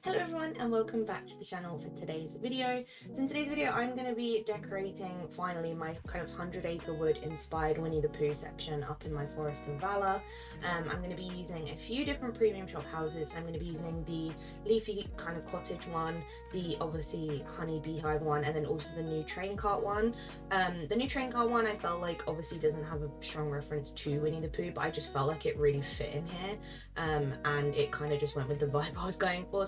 Hello everyone and welcome back to the channel for today's video. So in today's video I'm going to be decorating finally my kind of 100 Acre Wood inspired Winnie the Pooh section up in my forest in Valor. I'm going to be using a few different premium shop houses. So I'm going to be using the leafy kind of cottage one, the obviously honey beehive one, and then also the new train cart one. The new train cart one I felt like obviously doesn't have a strong reference to Winnie the Pooh, but I just felt like it really fit in here, and it kind of just went with the vibe I was going for.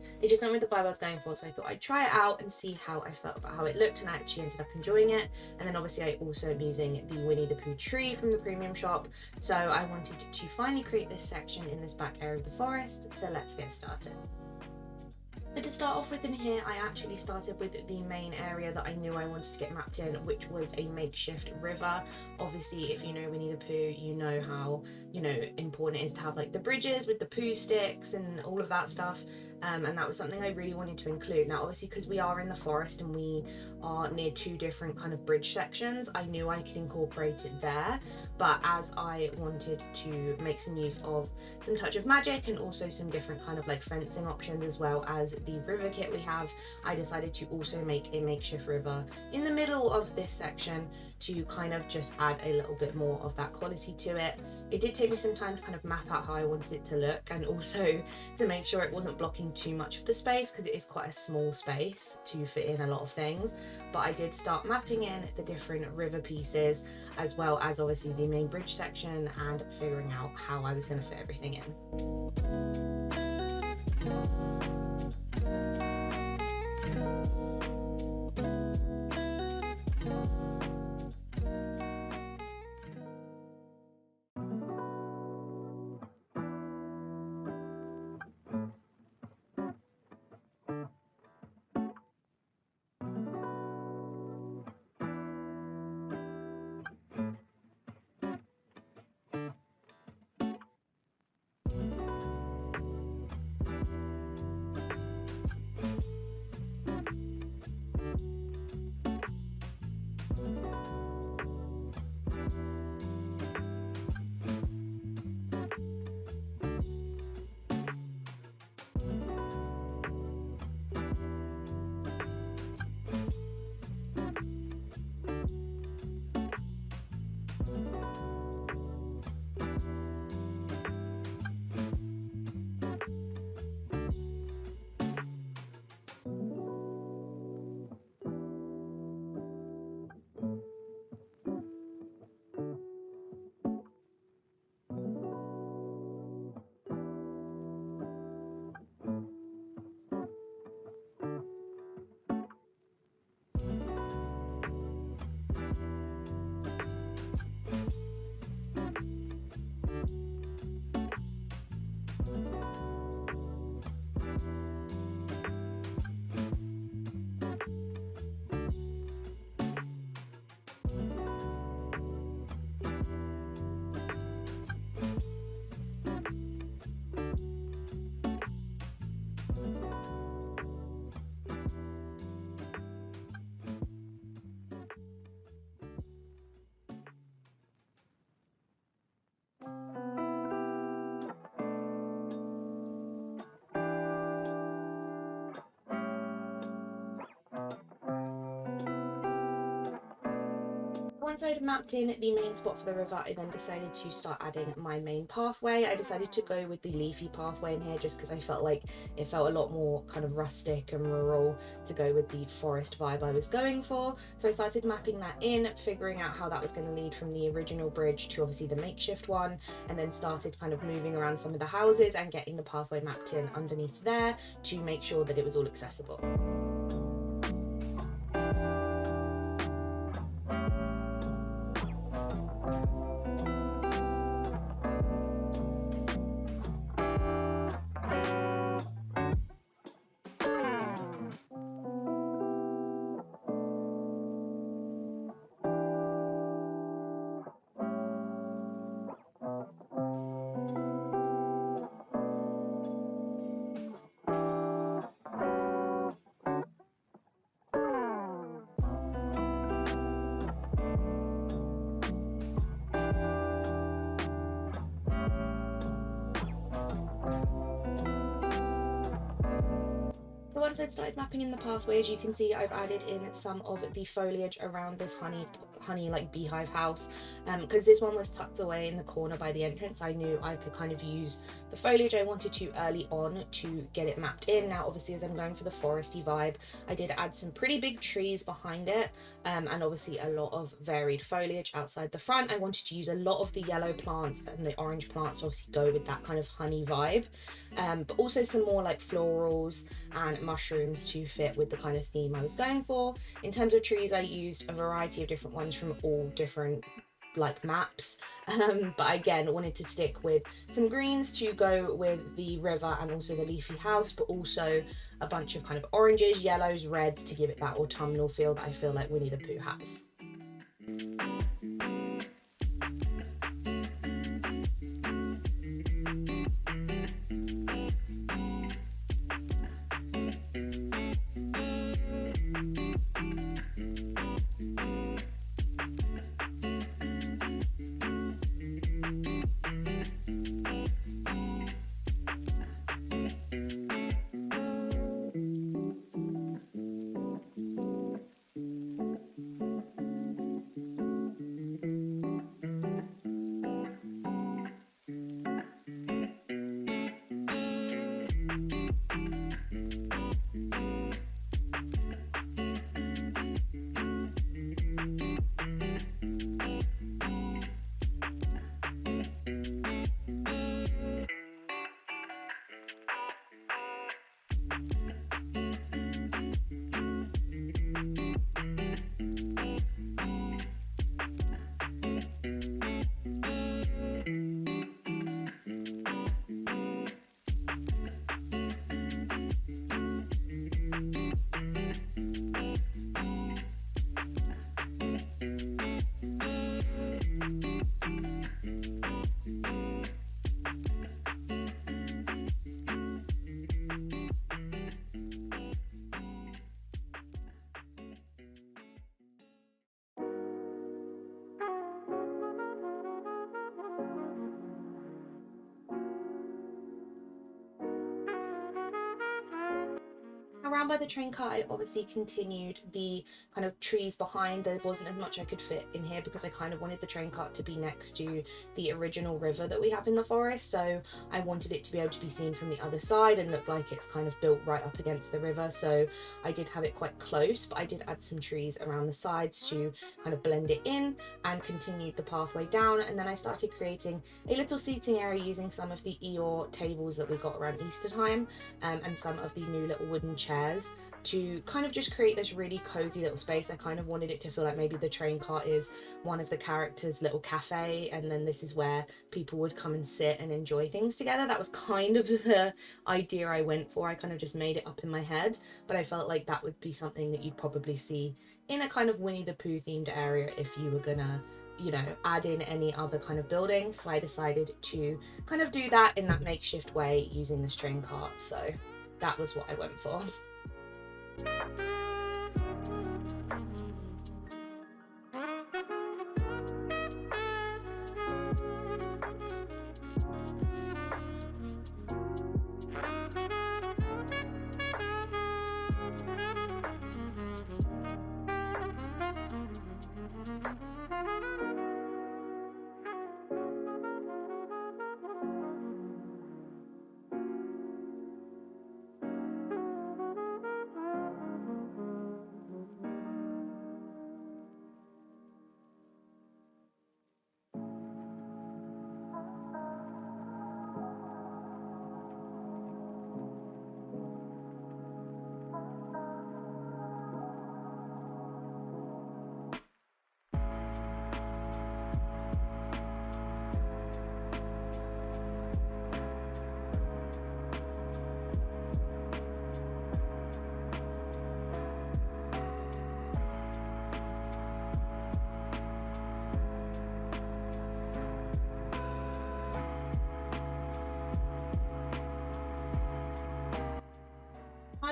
So I thought I'd try it out and see how I felt about how it looked, and I actually ended up enjoying it. And then obviously I also am using the Winnie the Pooh tree from the premium shop, so I wanted to finally create this section in this back area of the forest, so let's get started. So to start off with in here, I actually started with the main area that I knew I wanted to get mapped in, which was a makeshift river. Obviously, if you know Winnie the Pooh, you know how, important it is to have like the bridges with the poo sticks and all of that stuff. And that was something I really wanted to include. Now, obviously, because we are in the forest and we are near two different kind of bridge sections, I knew I could incorporate it there. But as I wanted to make some use of some touch of magic and also some different kind of like fencing options, as well as the river kit we have, I decided to also make a makeshift river in the middle of this section to kind of just add a little bit more of that quality to it. It did take me some time to kind of map out how I wanted it to look, and also to make sure it wasn't blocking too much of the space, because it is quite a small space to fit in a lot of things. But I did start mapping in the different river pieces, as well as obviously the main bridge section, and figuring out how I was going to fit everything in. Once I'd mapped in the main spot for the river, I then decided to start adding my main pathway. I decided to go with the leafy pathway in here just because I felt like it felt a lot more kind of rustic and rural to go with the forest vibe I was going for. So I started mapping that in, figuring out how that was going to lead from the original bridge to obviously the makeshift one, and then started kind of moving around some of the houses and getting the pathway mapped in underneath there to make sure that it was all accessible. once I'd started mapping in the pathway, as you can see, I've added in some of the foliage around this honey like beehive house, because this one was tucked away in the corner by the entrance. I knew I could kind of use the foliage I wanted to early on to get it mapped in. Now obviously, as I'm going for the foresty vibe, I did add some pretty big trees behind it, and obviously a lot of varied foliage outside the front. I wanted to use a lot of the yellow plants and the orange plants to obviously go with that kind of honey vibe, but also some more like florals and mushrooms to fit with the kind of theme I was going for. In terms of trees, I used a variety of different ones from all different like maps, but again wanted to stick with some greens to go with the river and also the leafy house, but also a bunch of kind of oranges, yellows, reds to give it that autumnal feel that I feel like Winnie the Pooh has. Around by the train car, I obviously continued the kind of trees behind. There wasn't as much I could fit in here because I kind of wanted the train cart to be next to the original river that we have in the forest, so I wanted it to be able to be seen from the other side and look like it's kind of built right up against the river. So I did have it quite close, but I did add some trees around the sides to kind of blend it in, and continued the pathway down. And then I started creating a little seating area using some of the Eeyore tables that we got around Easter time, and some of the new little wooden chairs to kind of just create this really cozy little space. I kind of wanted it to feel like maybe the train cart is one of the characters' little cafe, and then this is where people would come and sit and enjoy things together. That was kind of the idea I went for. I kind of just made it up in my head, but I felt like that would be something that you'd probably see in a kind of Winnie the Pooh themed area if you were gonna, you know, add in any other kind of building. So I decided to kind of do that in that makeshift way using this train cart. So that was what I went for.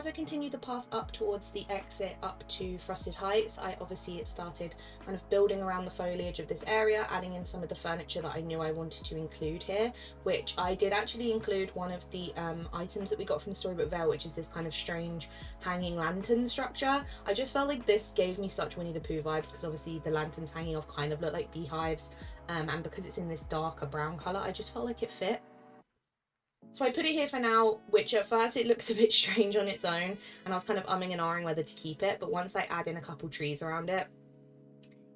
I continued the path up towards the exit up to Frosted Heights, I obviously started kind of building around the foliage of this area, adding in some of the furniture that I knew I wanted to include here, which I did actually include one of the items that we got from the Storybook Vale, which is this kind of strange hanging lantern structure. I just felt like this gave me such Winnie the Pooh vibes, because obviously the lanterns hanging off kind of look like beehives, and because it's in this darker brown colour, I just felt like it fit. So I put it here for now, which at first it looks a bit strange on its own, and I was kind of umming and ahhing whether to keep it, but once I add in a couple trees around it,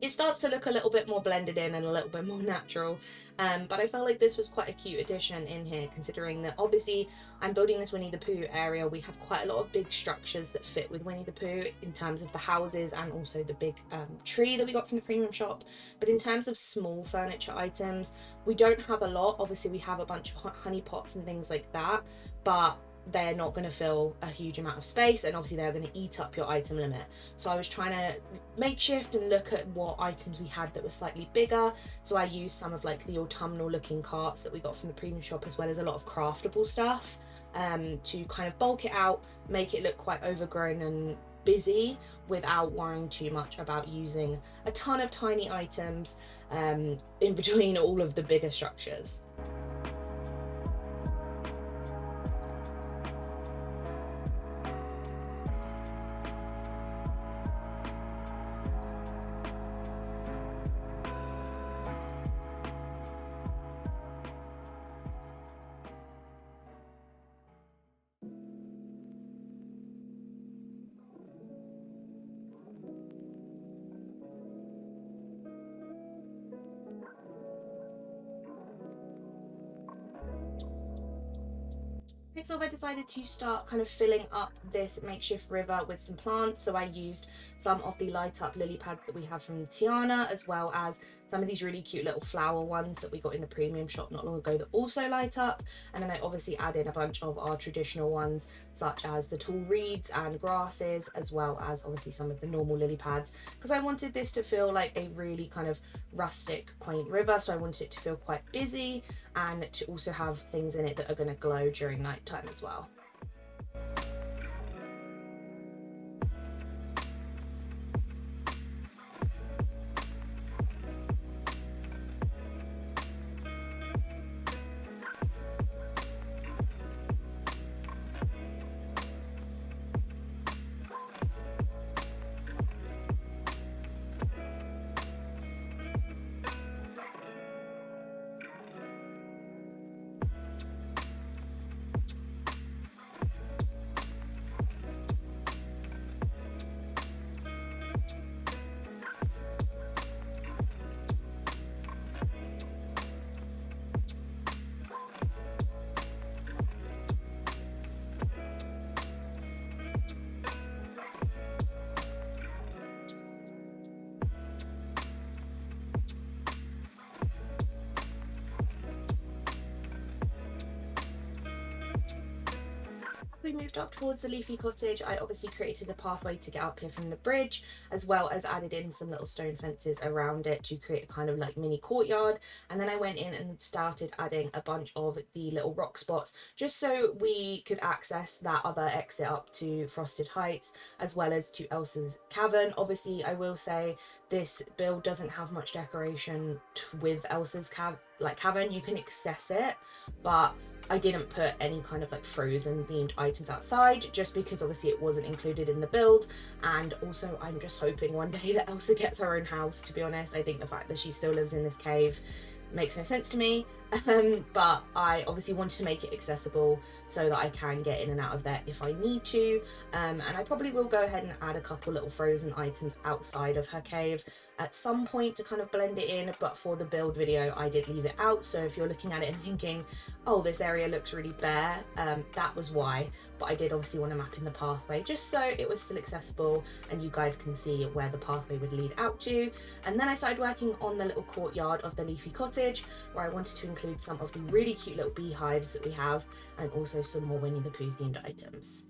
it starts to look a little bit more blended in and a little bit more natural. But I felt like this was quite a cute addition in here, considering that obviously I'm building this Winnie the Pooh area. We have quite a lot of big structures that fit with Winnie the Pooh in terms of the houses and also the big tree that we got from the premium shop. But in terms of small furniture items, we don't have a lot. Obviously we have a bunch of honey pots and things like that, but they're not going to fill a huge amount of space, and obviously they're going to eat up your item limit. So I was trying to makeshift and look at what items we had that were slightly bigger. So I used some of like the autumnal looking carts that we got from the premium shop, as well as a lot of craftable stuff to kind of bulk it out, make it look quite overgrown and busy without worrying too much about using a ton of tiny items in between all of the bigger structures. Next off, I decided to start kind of filling up this makeshift river with some plants. So I used some of the light up lily pads that we have from Tiana, as well as some of these really cute little flower ones that we got in the premium shop not long ago that also light up. And then I obviously added a bunch of our traditional ones, such as the tall reeds and grasses, as well as obviously some of the normal lily pads, because I wanted this to feel like a really kind of rustic, quaint river. So I wanted it to feel quite busy and to also have things in it that are going to glow during nighttime as well. We moved up towards the leafy cottage. I obviously created a pathway to get up here from the bridge, as well as added in some little stone fences around it to create a kind of like mini courtyard. And then I went in and started adding a bunch of the little rock spots, just so we could access that other exit up to Frosted Heights, as well as to Elsa's cavern. Obviously I will say this build doesn't have much decoration with Elsa's cavern. You can access it, but I didn't put any kind of like frozen themed items outside, just because obviously it wasn't included in the build. And also I'm just hoping one day that Elsa gets her own house, to be honest. I think the fact that she still lives in this cave makes no sense to me, but I obviously wanted to make it accessible so that I can get in and out of there if I need to, and I probably will go ahead and add a couple little frozen items outside of her cave at some point to kind of blend it in, but for the build video I did leave it out. So if you're looking at it and thinking, oh, this area looks really bare, that was why. But I did obviously want to map in the pathway just so it was still accessible and you guys can see where the pathway would lead out to. And then I started working on the little courtyard of the leafy cottage, where I wanted to include some of the really cute little beehives that we have, and also some more Winnie the Pooh themed items.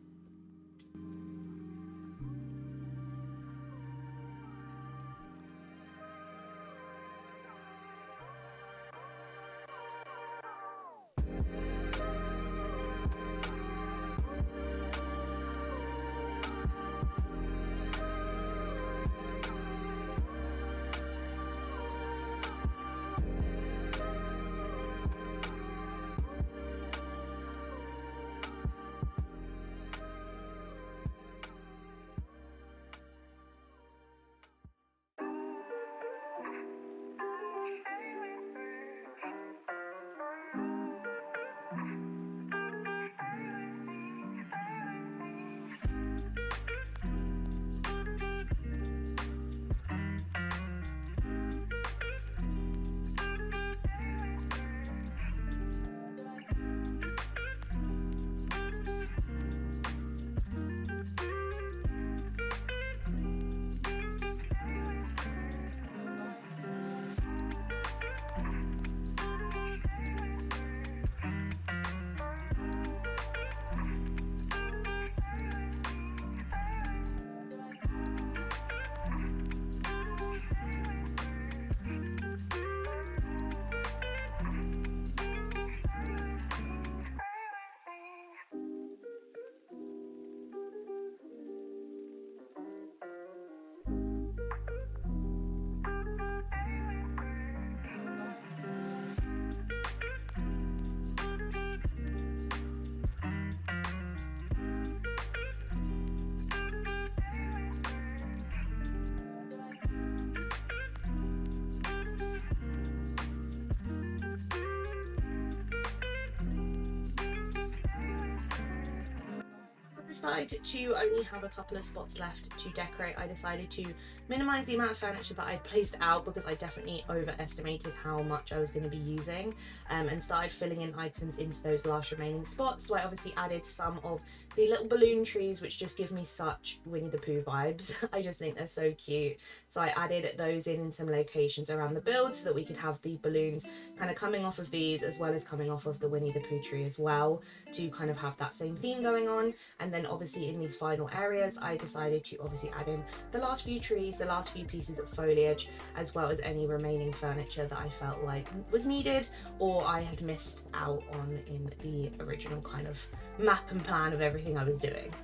decided to only have a couple of spots left to decorate, I decided to minimize the amount of furniture that I'd placed out because I definitely overestimated how much I was going to be using, and started filling in items into those last remaining spots. So I obviously added some of the little balloon trees, which just give me such Winnie the Pooh vibes. I just think they're so cute. So I added those in some locations around the build so that we could have the balloons kind of coming off of these as well as coming off of the Winnie the Pooh tree as well, to kind of have that same theme going on. And then obviously in these final areas I decided to obviously add in the last few trees, the last few pieces of foliage, as well as any remaining furniture that I felt like was needed or I had missed out on in the original kind of map and plan of everything I was doing.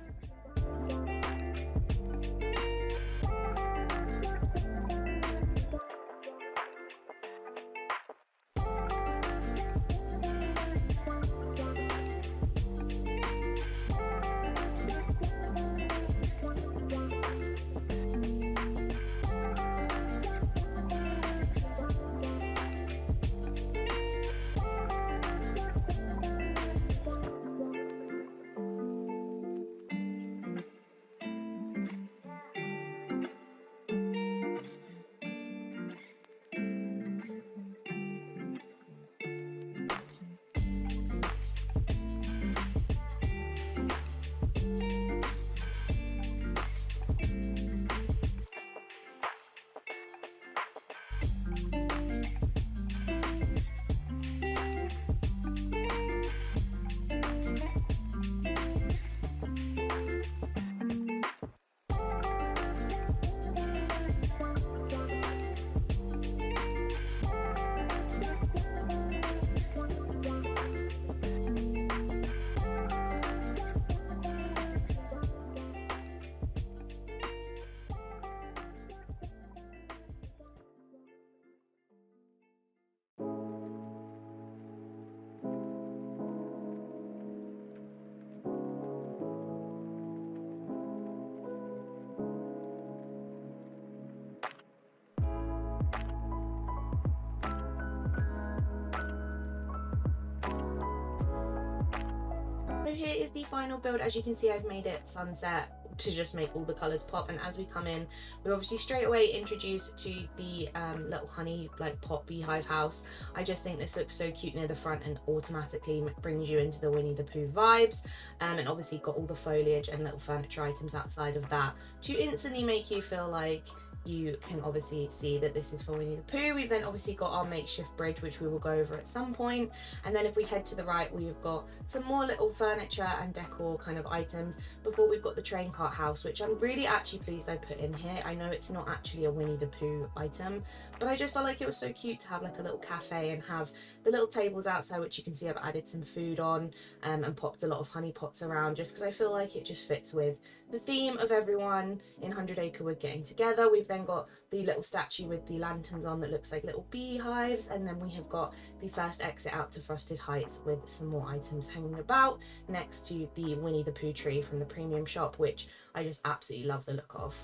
So here is the final build. As you can see, I've made it sunset to just make all the colours pop, and as we come in we're obviously straight away introduced to the little honey like pot beehive house. I just think this looks so cute near the front and automatically brings you into the Winnie the Pooh vibes, and obviously got all the foliage and little furniture items outside of that to instantly make you feel like you can obviously see that this is for Winnie the Pooh. We've then obviously got our makeshift bridge, which we will go over at some point, and then if we head to the right we've got some more little furniture and decor kind of items before we've got the train cart house, which I'm really actually pleased I put in here. I know it's not actually a Winnie the Pooh item, but I just felt like it was so cute to have like a little cafe and have the little tables outside, which you can see I've added some food on, and popped a lot of honey pots around, just because I feel like it just fits with the theme of everyone in 100 Acre Wood getting together. We've then got the little statue with the lanterns on that looks like little beehives, and then we have got the first exit out to Frosted Heights with some more items hanging about next to the Winnie the Pooh tree from the premium shop, which I just absolutely love the look of.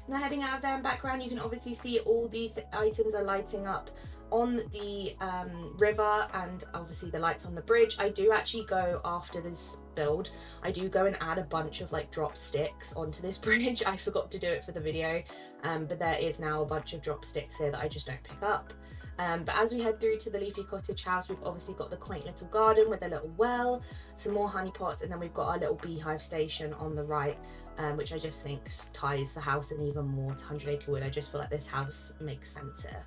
Now heading out of there in background, you can obviously see all the items are lighting up on the river, and obviously the lights on the bridge. I do actually go after this build, I do go and add a bunch of like drop sticks onto this bridge. I forgot to do it for the video, but there is now a bunch of drop sticks here that I just don't pick up. But as we head through to the leafy cottage house, we've obviously got the quaint little garden with a little well, some more honey pots, and then we've got our little beehive station on the right, which I just think ties the house in even more to 100 Acre Wood. I just feel like this house makes sense here.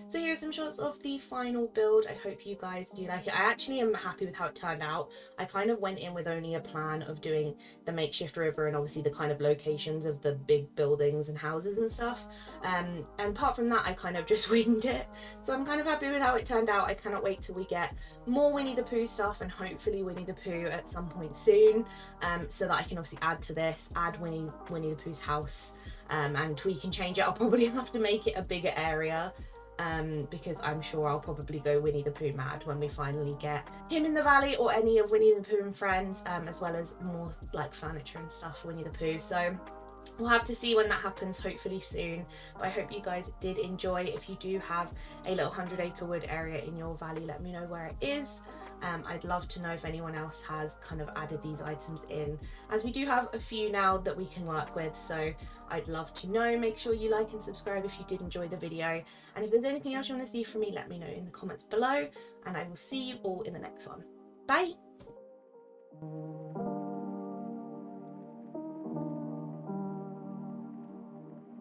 So here are some shots of the final build. I hope you guys do like it. I actually am happy with how it turned out. I kind of went in with only a plan of doing the makeshift river and obviously the kind of locations of the big buildings and houses and stuff. And apart from that, I kind of just winged it. So I'm kind of happy with how it turned out. I cannot wait till we get more Winnie the Pooh stuff and hopefully Winnie the Pooh at some point soon, so that I can obviously add to this, add Winnie the Pooh's house, and tweak and change it. I'll probably have to make it a bigger area. because I'm sure I'll probably go Winnie the Pooh mad when we finally get him in the valley, or any of Winnie the Pooh and friends, as well as more like furniture and stuff for Winnie the Pooh. So we'll have to see when that happens, hopefully soon. But I hope you guys did enjoy. If you do have a little 100 Acre Wood area in your valley, let me know where it is. I'd love to know if anyone else has kind of added these items in, as we do have a few now that we can work with. So I'd love to know. Make sure you like and subscribe if you did enjoy the video. And if there's anything else you want to see from me, let me know in the comments below. And I will see you all in the next one. Bye!